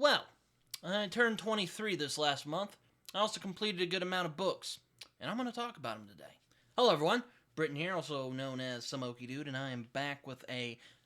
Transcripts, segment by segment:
Well, I turned 23 this last month. I also completed a good amount of books, and I'm going to talk about them today. Hello, everyone. Britton here, also known as Samoki Dude, and I am back with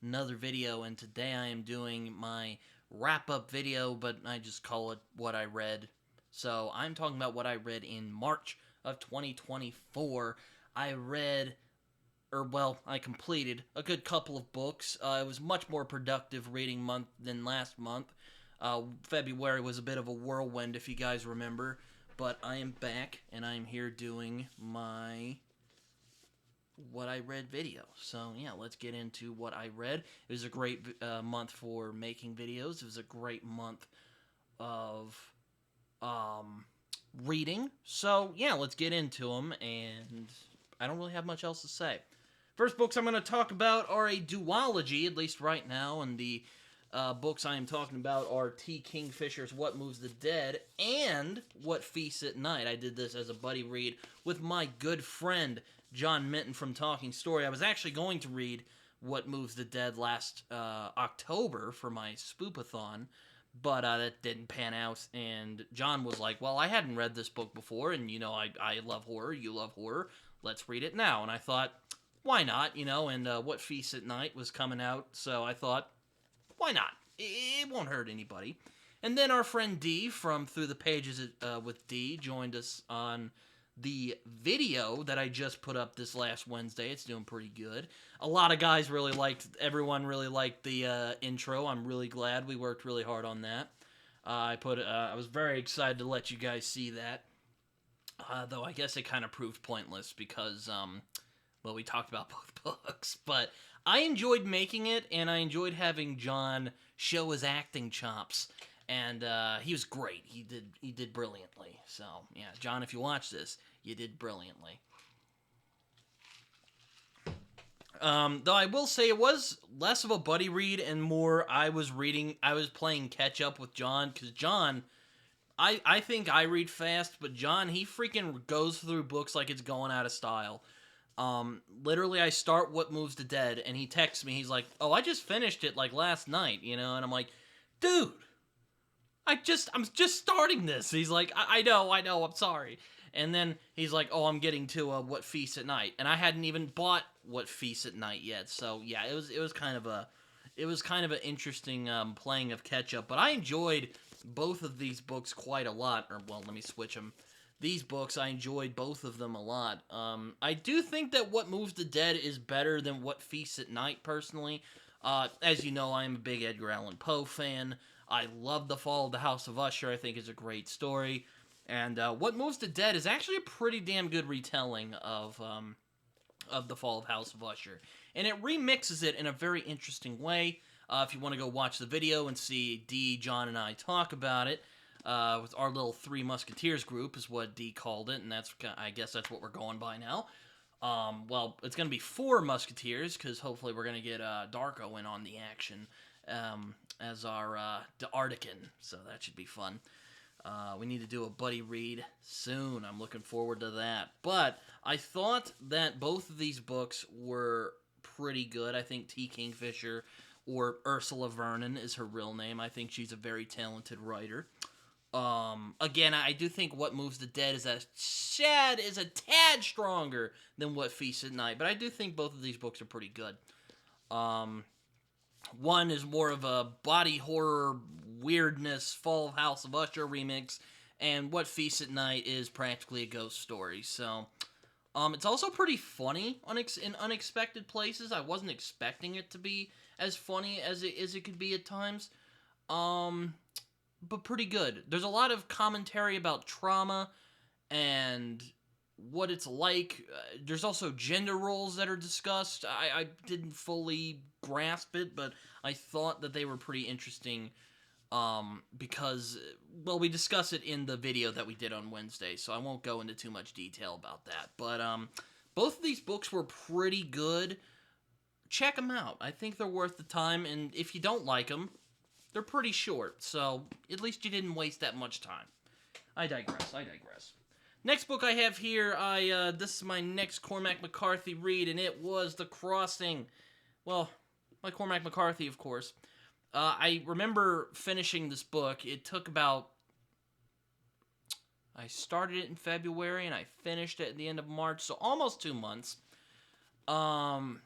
another video, and today I am doing my wrap-up video, but I just call it What I Read. So, I'm talking about what I read in March of 2024. I completed a good couple of books. It was much more productive reading month than last month. February was a bit of a whirlwind, if you guys remember. But I am back, and I am here doing my What I Read video. So, yeah, let's get into what I read. It was a great month for making videos. It was a great month of reading. So, yeah, let's get into them, and I don't really have much else to say. First books I'm going to talk about are a duology, at least right now, and the books I am talking about are T. Kingfisher's What Moves the Dead and What Feasts at Night. I did this as a buddy read with my good friend, John Minton from Talking Story. I was actually going to read What Moves the Dead last October for my spoopathon, but that didn't pan out, and John was like, well, I hadn't read this book before, and, you know, I love horror, you love horror, let's read it now. And I thought, why not, you know, and What Feasts at Night was coming out, so I thought, why not? It won't hurt anybody. And then our friend D from Through the Pages with D joined us on the video that I just put up this last Wednesday. It's doing pretty good. A lot of guys everyone really liked the intro. I'm really glad. We worked really hard on that. I was very excited to let you guys see that. Though I guess it kind of proved pointless because, well, we talked about both books. But I enjoyed making it, and I enjoyed having John show his acting chops. And he was great. He did brilliantly. So, yeah, John, if you watch this, you did brilliantly. Though I will say it was less of a buddy read and more I was playing catch up with John, because John, I think I read fast, but John, he freaking goes through books like it's going out of style. Literally, I start What Moves the Dead, and he texts me, he's like, oh, I just finished it, like, last night, you know, and I'm like, dude, I'm just starting this. He's like, I know, I'm sorry. And then he's like, oh, I'm getting to What Feasts at Night, and I hadn't even bought What Feasts at Night yet. So yeah, it was kind of an interesting playing of catch up. But I enjoyed both of these books quite a lot. Or well, let me switch them. These books, I enjoyed both of them a lot. I do think that What Moves the Dead is better than What Feasts at Night, personally. As you know, I'm a big Edgar Allan Poe fan. I love The Fall of the House of Usher. I think it's a great story. And What Moves the Dead is actually a pretty damn good retelling of The Fall of House of Usher. And it remixes it in a very interesting way. If you want to go watch the video and see D, John, and I talk about it, with our little Three Musketeers group is what D called it, and I guess that's what we're going by now. Well, it's going to be 4 Musketeers, because hopefully we're going to get Darko in on the action as our D'Artican, so that should be fun. We need to do a buddy read soon. I'm looking forward to that. But I thought that both of these books were pretty good. I think T. Kingfisher, or Ursula Vernon is her real name. I think she's a very talented writer. Again, I do think What Moves the Dead is a tad stronger than What Feasts at Night, but I do think both of these books are pretty good. One is more of a body horror weirdness Fall of House of Usher remix, and What Feasts at Night is practically a ghost story. So, it's also pretty funny in unexpected places. I wasn't expecting it to be as funny as it could be at times. But pretty good. There's a lot of commentary about trauma and what it's like. There's also gender roles that are discussed. I didn't fully grasp it, but I thought that they were pretty interesting because, well, we discuss it in the video that we did on Wednesday, so I won't go into too much detail about that. But both of these books were pretty good. Check them out. I think they're worth the time, and if you don't like them, they're pretty short, so at least you didn't waste that much time. I digress. Next book I have here, this is my next Cormac McCarthy read, and it was The Crossing. Well, by Cormac McCarthy, of course. I remember finishing this book. It took about. I started it in February and I finished it at the end of March, so almost 2 months. Um,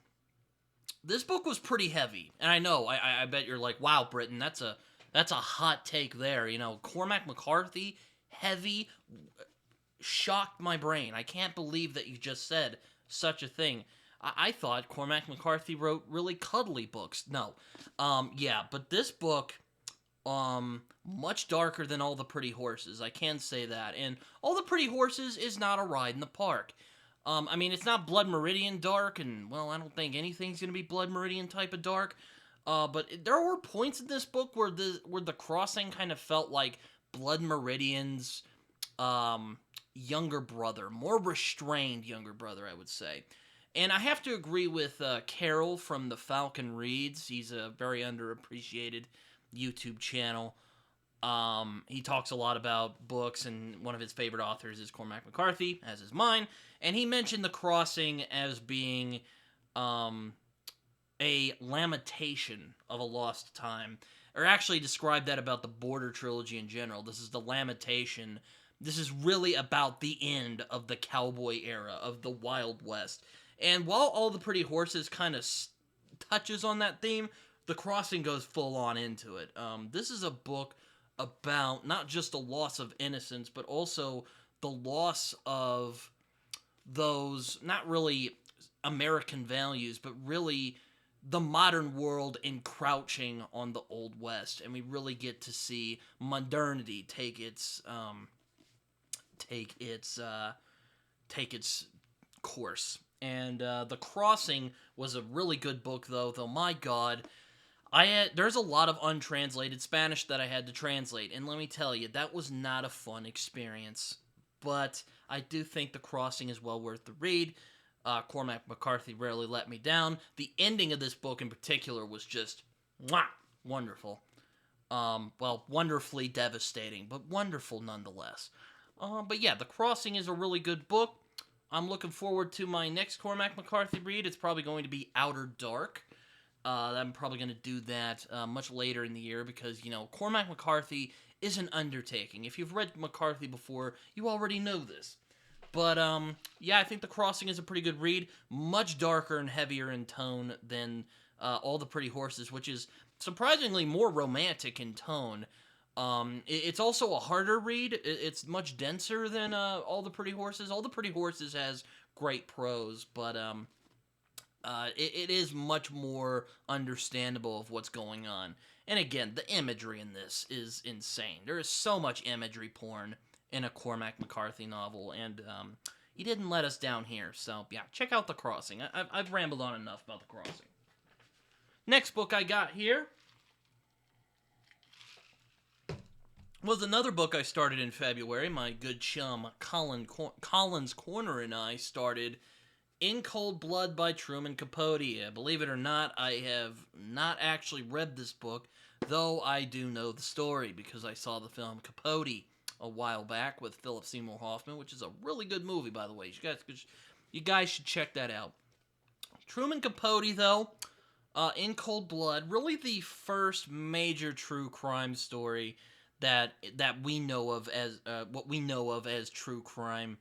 this book was pretty heavy, and I know. I bet you're like, wow, Britton, that's a hot take there. Cormac McCarthy, heavy, shocked my brain. I can't believe that you just said such a thing. I thought Cormac McCarthy wrote really cuddly books. No, yeah, but this book, much darker than All the Pretty Horses. I can say that, and All the Pretty Horses is not a ride in the park. I mean, it's not Blood Meridian dark, and well, I don't think anything's gonna be Blood Meridian type of dark. But there were points in this book where the crossing kind of felt like Blood Meridian's younger brother, more restrained younger brother, I would say. And I have to agree with Carol from the Falcon Reads. He's a very underappreciated YouTube channel. He talks a lot about books, and one of his favorite authors is Cormac McCarthy, as is mine. And he mentioned The Crossing as being a lamentation of a lost time, or actually described that about the Border trilogy in general. This is the lamentation. This is really about the end of the cowboy era, of the Wild West. And while All the Pretty Horses kind of touches on that theme, The Crossing goes full on into it. This is a book about not just the loss of innocence, but also the loss of those, not really American values, but really the modern world encroaching on the Old West. And we really get to see modernity take its course. And The Crossing was a really good book, though my God, there's a lot of untranslated Spanish that I had to translate, and let me tell you, that was not a fun experience. But I do think The Crossing is well worth the read. Cormac McCarthy rarely let me down. The ending of this book in particular was just wonderful. Well, wonderfully devastating, but wonderful nonetheless. But yeah, The Crossing is a really good book. I'm looking forward to my next Cormac McCarthy read. It's probably going to be Outer Dark. I'm probably going to do that much later in the year because, Cormac McCarthy is an undertaking. If you've read McCarthy before, you already know this. But, yeah, I think The Crossing is a pretty good read. Much darker and heavier in tone than All the Pretty Horses, which is surprisingly more romantic in tone. It's also a harder read. It's much denser than All the Pretty Horses. All the Pretty Horses has great prose, but it is much more understandable of what's going on. And again, the imagery in this is insane. There is so much imagery porn in a Cormac McCarthy novel, and he didn't let us down here. So, yeah, check out The Crossing. I've rambled on enough about The Crossing. Next book I got here was another book I started in February. My good chum Collins Corner and I started In Cold Blood by Truman Capote. Believe it or not, I have not actually read this book, though I do know the story because I saw the film Capote a while back with Philip Seymour Hoffman, which is a really good movie, by the way. You guys should check that out. Truman Capote, though, In Cold Blood, really the first major true crime story that we know of as what we know of as true crime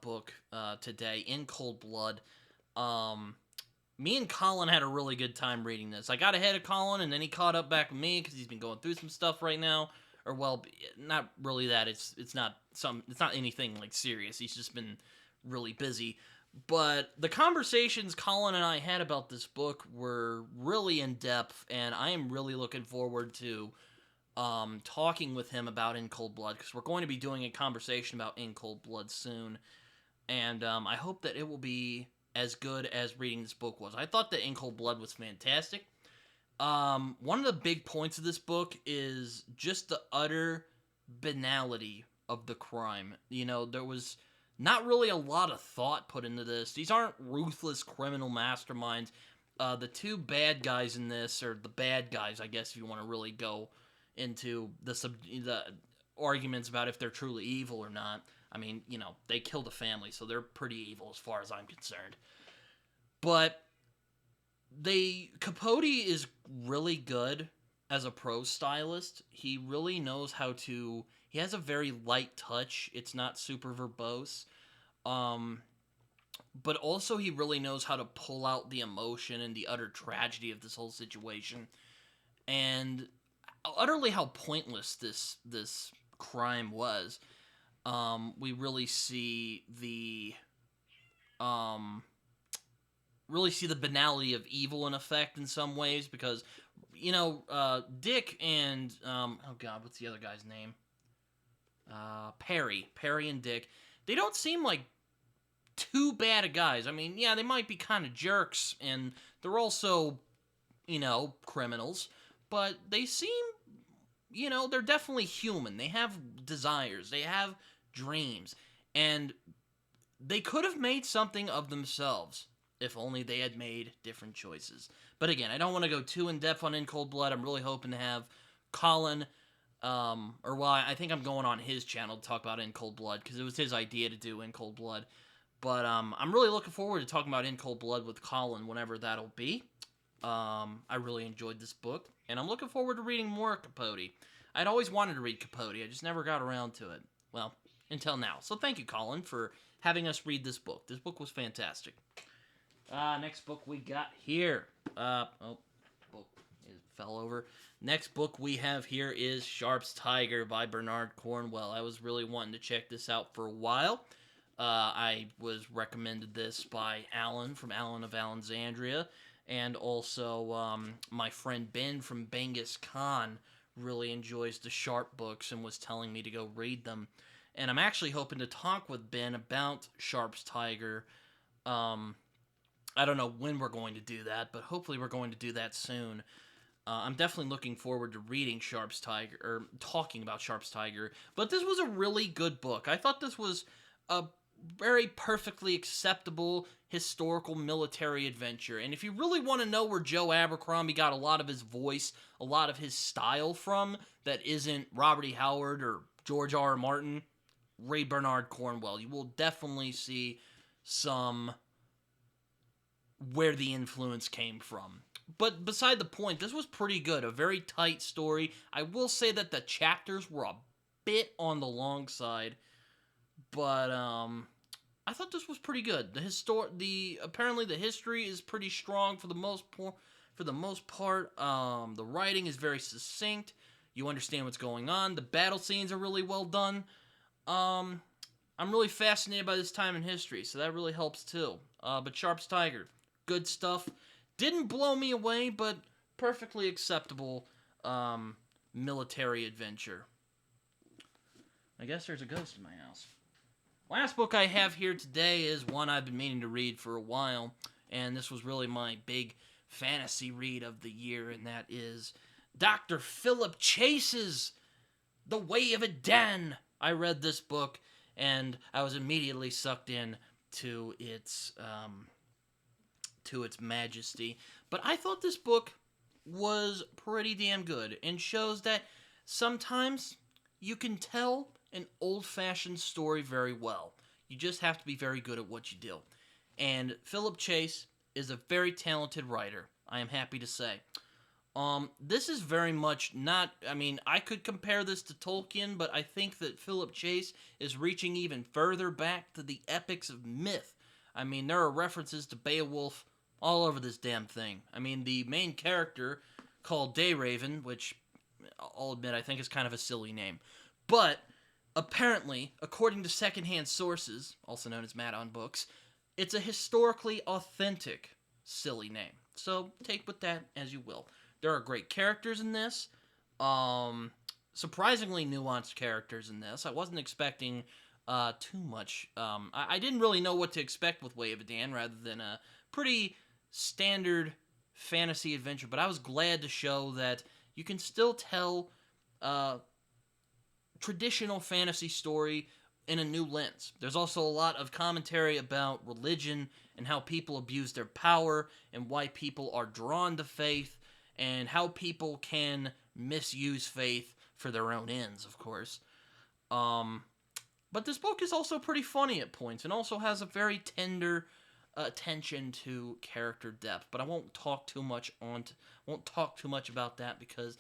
book today. In Cold Blood. Me and Colin had a really good time reading this. I got ahead of Colin, and then he caught up back with me because he's been going through some stuff right now. Or well, not really that. It's not anything like serious. He's just been really busy. But the conversations Colin and I had about this book were really in depth, and I am really looking forward to talking with him about In Cold Blood, because we're going to be doing a conversation about In Cold Blood soon, and I hope that it will be as good as reading this book was. I thought that In Cold Blood was fantastic. One of the big points of this book is just the utter banality of the crime. There was not really a lot of thought put into this. These aren't ruthless criminal masterminds. The two bad guys in this, or the bad guys, I guess, if you want to really go into the arguments about if they're truly evil or not. I mean, they killed a family, so they're pretty evil as far as I'm concerned. But Capote is really good as a prose stylist. He really knows how to. He has a very light touch. It's not super verbose. Um, but also he really knows how to pull out the emotion and the utter tragedy of this whole situation, and utterly how pointless this crime was. We um, really see the banality of evil in effect in some ways, because Dick and oh god, what's the other guy's name? Perry and Dick. They don't seem like too bad of guys. I mean, yeah, they might be kind of jerks, and they're also, criminals, but they seem, they're definitely human. They have desires, they have dreams, and they could have made something of themselves if only they had made different choices. But again, I don't want to go too in depth on In Cold Blood. I'm really hoping to have Colin, I think I'm going on his channel to talk about In Cold Blood, because it was his idea to do In Cold Blood. But I'm really looking forward to talking about In Cold Blood with Colin whenever that'll be. I really enjoyed this book, and I'm looking forward to reading more Capote. I'd always wanted to read Capote, I just never got around to it. Well, until now. So thank you, Colin, for having us read this book. This book was fantastic. Next book we got here. Book fell over. Next book we have here is Sharpe's Tiger by Bernard Cornwell. I was really wanting to check this out for a while. I was recommended this by Alan from Alan of Alexandria, and also my friend Ben from Bengus Khan really enjoys the Sharpe books and was telling me to go read them. And I'm actually hoping to talk with Ben about Sharpe's Tiger. I don't know when we're going to do that, but hopefully we're going to do that soon. I'm definitely looking forward to reading Sharpe's Tiger, or talking about Sharpe's Tiger. But this was a really good book. I thought this was a very perfectly acceptable historical military adventure. And if you really want to know where Joe Abercrombie got a lot of his voice, a lot of his style from, that isn't Robert E. Howard or George R. R. Martin, read Bernard Cornwell. You will definitely see some where the influence came from. But beside the point, this was pretty good. A very tight story. I will say that the chapters were a bit on the long side, but I thought this was pretty good. Apparently the history is pretty strong for the most part. The writing is very succinct. You understand what's going on. The battle scenes are really well done. I'm really fascinated by this time in history, so that really helps too. But Sharpe's Tiger, good stuff. Didn't blow me away, but perfectly acceptable military adventure. I guess there's a ghost in my house. Last book I have here today is one I've been meaning to read for a while, and this was really my big fantasy read of the year, and that is Dr. Philip Chase's The Way of a Den. I read this book, and I was immediately sucked in to its majesty. But I thought this book was pretty damn good, and shows that sometimes you can tell an old-fashioned story very well. You just have to be very good at what you do. And Philip Chase is a very talented writer, I am happy to say. This is very much not, I could compare this to Tolkien, but I think that Philip Chase is reaching even further back to the epics of myth. There are references to Beowulf all over this damn thing. The main character, called Dayraven, which I'll admit I think is kind of a silly name, but apparently, according to secondhand sources, also known as Mad on Books, it's a historically authentic silly name. So take with that as you will. There are great characters in this. Surprisingly nuanced characters in this. I wasn't expecting too much. I didn't really know what to expect with Way of a Dan, rather than a pretty standard fantasy adventure. But I was glad to show that you can still tell traditional fantasy story in a new lens. There's also a lot of commentary about religion and how people abuse their power and why people are drawn to faith and how people can misuse faith for their own ends, of course. But this book is also pretty funny at points and also has a very tender attention to character depth. But I won't talk too much about that, because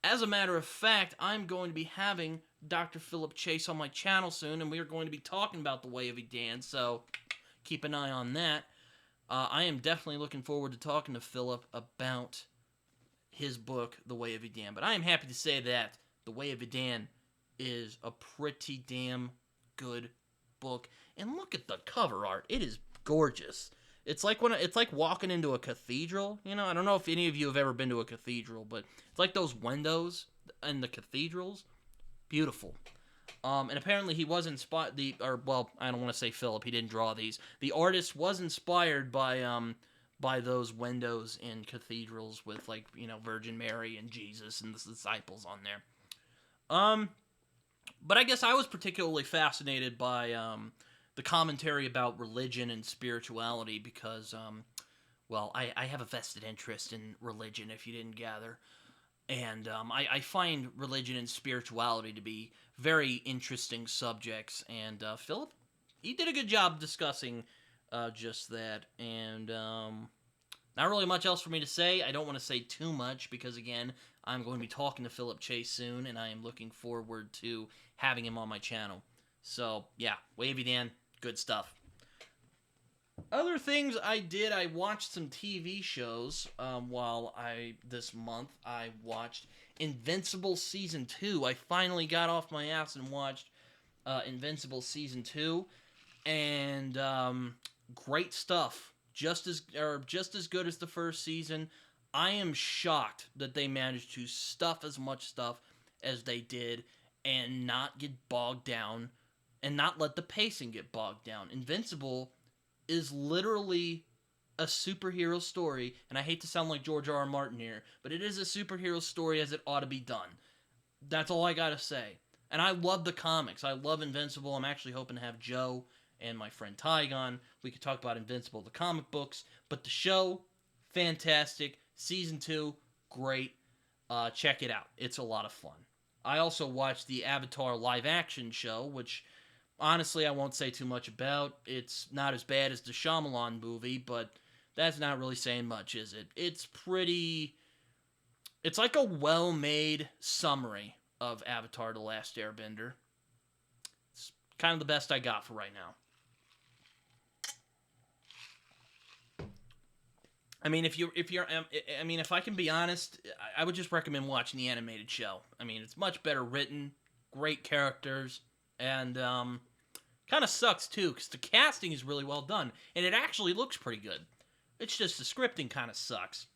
As a matter of fact, I'm going to be having Dr. Philip Chase on my channel soon, and we are going to be talking about The Way of Edan, so keep an eye on that. I am definitely looking forward to talking to Philip about his book, The Way of Edan. But I am happy to say that The Way of Edan is a pretty damn good book. And look at the cover art. It is gorgeous. It's like walking into a cathedral, you know? I don't know if any of you have ever been to a cathedral, but it's like those windows in the cathedrals. Beautiful. And apparently he was inspired, I don't want to say Philip, he didn't draw these. The artist was inspired by those windows in cathedrals with, like, you know, Virgin Mary and Jesus and the disciples on there. But I guess I was particularly fascinated by the commentary about religion and spirituality because, I have a vested interest in religion, if you didn't gather. And I find religion and spirituality to be very interesting subjects. And Philip, he did a good job discussing just that. And not really much else for me to say. I don't want to say too much because, again, I'm going to be talking to Philip Chase soon, and I am looking forward to having him on my channel. So, yeah, Way of Edan, good stuff. Other things I did, I watched some TV shows this month. I watched Invincible Season 2. I finally got off my ass and watched Invincible Season 2. And great stuff. Just as good as the first season. I am shocked that they managed to stuff as much stuff as they did and not get bogged down and not let the pacing get bogged down. Invincible is literally a superhero story, and I hate to sound like George R.R. Martin here, but it is a superhero story as it ought to be done. That's all I gotta say. And I love the comics. I love Invincible. I'm actually hoping to have Joe and my friend Tygon. We could talk about Invincible, the comic books, but the show, fantastic. Season 2, great. Check it out. It's a lot of fun. I also watched the Avatar live-action show, which, honestly, I won't say too much about. It's not as bad as the Shyamalan movie, but that's not really saying much, is it? It's like a well-made summary of Avatar: The Last Airbender. It's kind of the best I got for right now. I mean, if I can be honest, I would just recommend watching the animated show. I mean, it's much better written, great characters, and kind of sucks too because the casting is really well done, and it actually looks pretty good. It's just the scripting kind of sucks.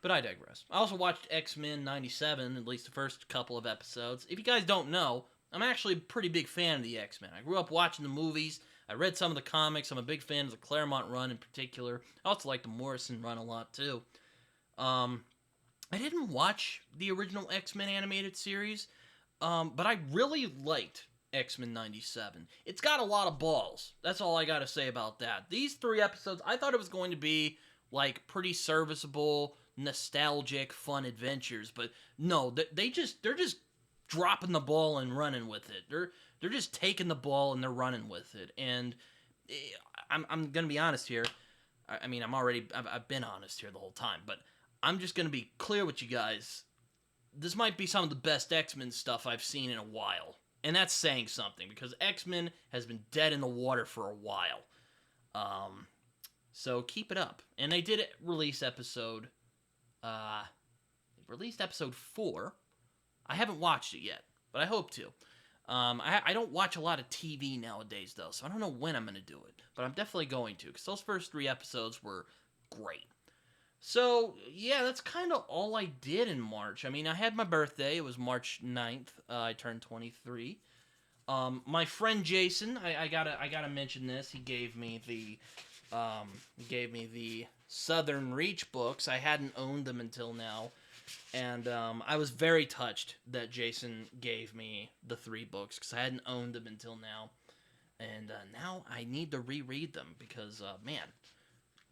But I digress. I also watched X-Men '97, at least the first couple of episodes. If you guys don't know, I'm actually a pretty big fan of the X-Men. I grew up watching the movies. I read some of the comics. I'm a big fan of the Claremont run in particular. I also like the Morrison run a lot too. I didn't watch the original X-Men animated series, but I really liked X-Men '97. It's got a lot of balls. That's all I gotta say about that. These 3 episodes, I thought it was going to be like pretty serviceable, nostalgic, fun adventures, but no, they're just dropping the ball and running with it. They're just taking the ball and they're running with it. And I'm gonna be honest here. I mean, I've been honest here the whole time, but I'm just gonna be clear with you guys. This might be some of the best X-Men stuff I've seen in a while. And that's saying something, because X-Men has been dead in the water for a while. So keep it up. And they did release episode 4. I haven't watched it yet, but I hope to. I don't watch a lot of TV nowadays, though, so I don't know when I'm going to do it. But I'm definitely going to, because those first 3 episodes were great. So, yeah, that's kind of all I did in March. I mean, I had my birthday. It was March 9th. I turned 23. My friend Jason, I gotta mention this. He gave me the Southern Reach books. I hadn't owned them until now. And I was very touched that Jason gave me the 3 books, because I hadn't owned them until now. And now I need to reread them, because, man,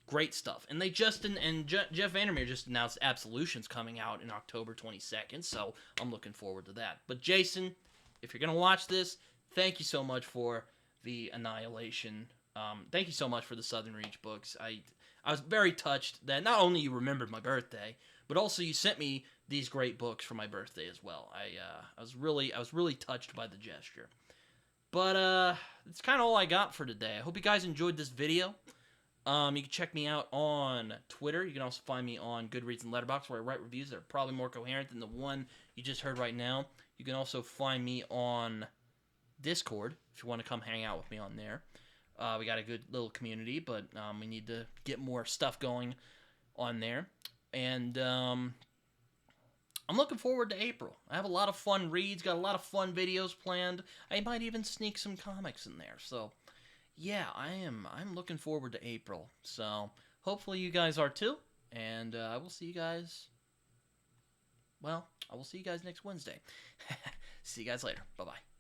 great stuff. And Jeff Vandermeer just announced Absolution's coming out in October 22nd, so I'm looking forward to that. But Jason, if you're going to watch this, thank you so much for the Annihilation. Thank you so much for the Southern Reach books. I was very touched that not only you remembered my birthday, but also you sent me these great books for my birthday as well. I was really touched by the gesture. But that's kind of all I got for today. I hope you guys enjoyed this video. You can check me out on Twitter. You can also find me on Goodreads and Letterboxd, where I write reviews that are probably more coherent than the one you just heard right now. You can also find me on Discord if you want to come hang out with me on there. We got a good little community, but we need to get more stuff going on there. And I'm looking forward to April. I have a lot of fun reads, got a lot of fun videos planned. I might even sneak some comics in there. So, yeah, I'm looking forward to April. So, hopefully you guys are too. And I will see you guys... Well, I will see you guys next Wednesday. See you guys later. Bye-bye.